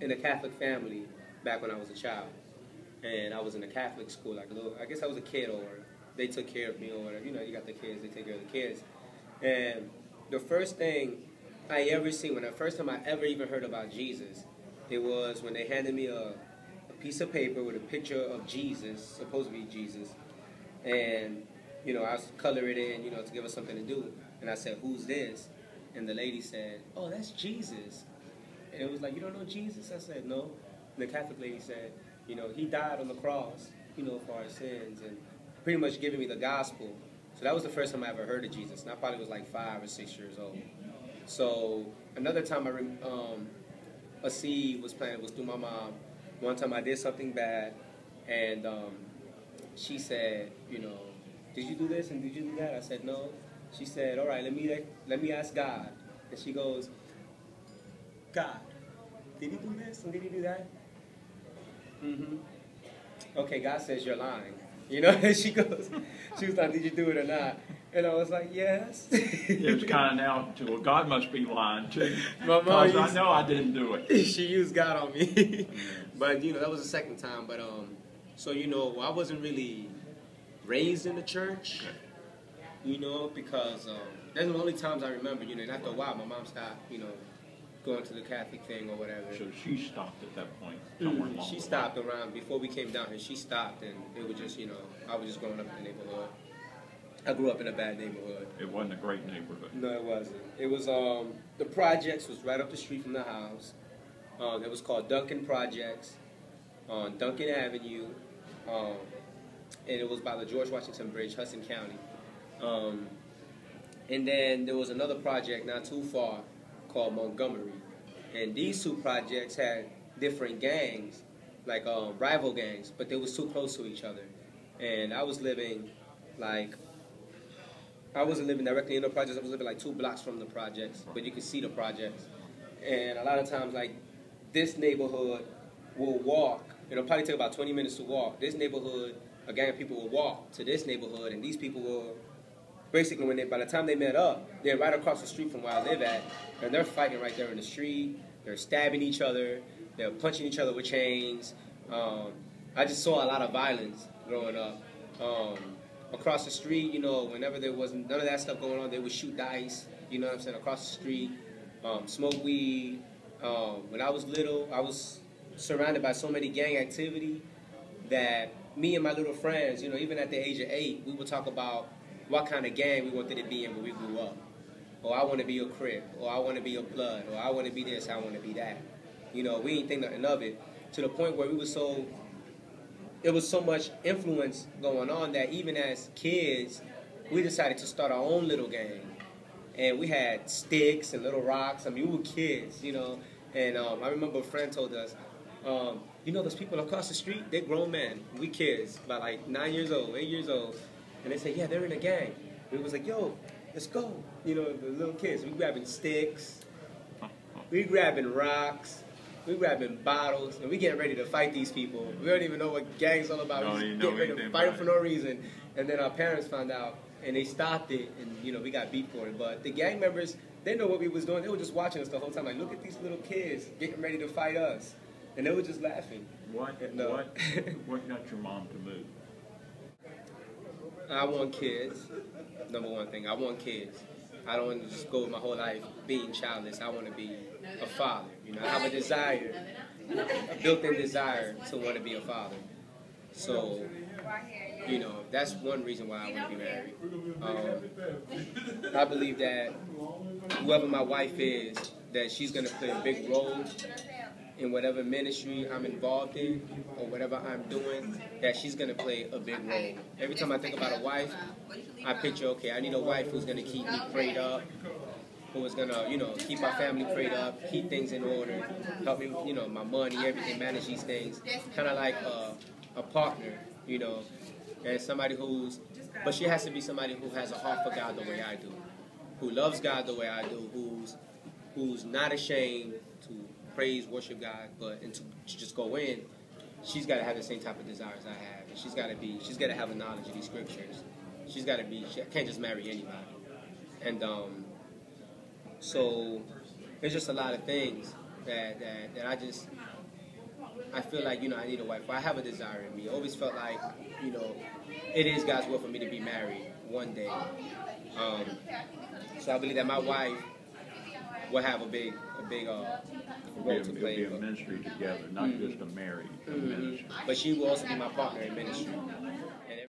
in a Catholic family back when I was a child, and I was in a Catholic school, like a little. I guess I was a kid, or they took care of me, or whatever. You know, you got the kids, they take care of the kids. And the first thing I ever seen, when the first time I ever even heard about Jesus, it was when they handed me a piece of paper with a picture of Jesus, supposed to be Jesus, and you know, I was color it in, you know, to give us something to do. And I said, "Who's this?" And the lady said, "Oh, that's Jesus." And it was like, "You don't know Jesus?" I said, "No." And the Catholic lady said, "You know, he died on the cross, you know, for our sins," and pretty much giving me the gospel. So that was the first time I ever heard of Jesus, and I probably was like 5 or 6 years old. So another time a seed was planted was through my mom. One time I did something bad, and she said, you know, "Did you do this and did you do that?" I said, "No." She said, "All right, let me ask God." And she goes, "God, did he do this and did he do that?" Mm-hmm. "Okay, God says you're lying." You know, and she was like, "Did you do it or not?" And I was like, "Yes." It was kind of now to, well, God must be lying too. My mom Because I know I didn't do it. She used God on me. But, you know, that was the second time. But, so, you know, I wasn't really raised in the church, you know, because that's the only times I remember, you know, and after a while, my mom stopped, you know, going to the Catholic thing or whatever. So she stopped at that point somewhere along She the stopped line. around, before we came down here, she stopped, and it was just, you know, I was just growing up in the neighborhood. I grew up in a bad neighborhood. It wasn't a great neighborhood. No, it wasn't. It was, the projects was right up the street from the house. It was called Duncan Projects on Duncan Avenue, and it was by the George Washington Bridge, Hudson County. And then there was another project not too far called Montgomery. And these two projects had different gangs, like rival gangs, but they was too close to each other. And I was living I wasn't living directly in the projects. I was living like 2 blocks from the projects, but you could see the projects. And a lot of times, like, this neighborhood will walk. It'll probably take about 20 minutes to walk. This neighborhood, a gang of people will walk to this neighborhood, and these people will, basically, by the time they met up, they're right across the street from where I live at, and they're fighting right there in the street. They're stabbing each other. They're punching each other with chains. I just saw a lot of violence growing up. Across the street, you know, whenever there wasn't none of that stuff going on, they would shoot dice, you know what I'm saying, across the street, smoke weed. When I was little, I was surrounded by so many gang activity that me and my little friends, you know, even at the age of 8, we would talk about what kind of gang we wanted to be in when we grew up. Or I want to be a Crip, or I want to be a Blood, or I want to be this, I want to be that. You know, we didn't think nothing of it, to the point where it was so much influence going on that even as kids, we decided to start our own little gang. And we had sticks and little rocks. I mean, we were kids, you know. And I remember a friend told us, you know those people across the street? They're grown men. We kids, about like 9 years old, 8 years old. And they said, yeah, they're in a gang. And it was like, yo, let's go. You know, the little kids. We grabbing sticks. We grabbing rocks. We grabbing bottles, and we getting ready to fight these people. We don't even know what gang's all about. We just getting ready to fight them for no reason. And then our parents found out, and they stopped it, and, you know, we got beat for it. But the gang members, they know what we was doing. They were just watching us the whole time. Like, look at these little kids getting ready to fight us. And they were just laughing. What got your mom to move? I want kids. Number one thing, I want kids. I don't want to just go my whole life being childless. I want to be a father. You know, I have a desire, a built-in desire to want to be a father. So, you know, that's one reason why I want to be married. I believe that whoever my wife is, that she's going to play a big role in whatever ministry I'm involved in or whatever I'm doing, that she's going to play a big role. Every time I think about a wife, I picture, okay, I need a wife who's going to keep me prayed up, who is going to, you know, keep my family prayed up, keep things in order, help me, you know, my money, everything, manage these things. Kind of like a partner, you know, and somebody but she has to be somebody who has a heart for God the way I do, who loves God the way I do, who's not ashamed to praise, worship God, and to just go in. She's got to have the same type of desires I have, and she's got to have a knowledge of these scriptures. She can't just marry anybody. And so there's just a lot of things that I feel like, I need a wife. I have a desire in me. I always felt like, it is God's will for me to be married one day. So I believe that my wife will have a big role to play. It'll be a ministry together, not just a married ministry. But she will also be my partner in ministry.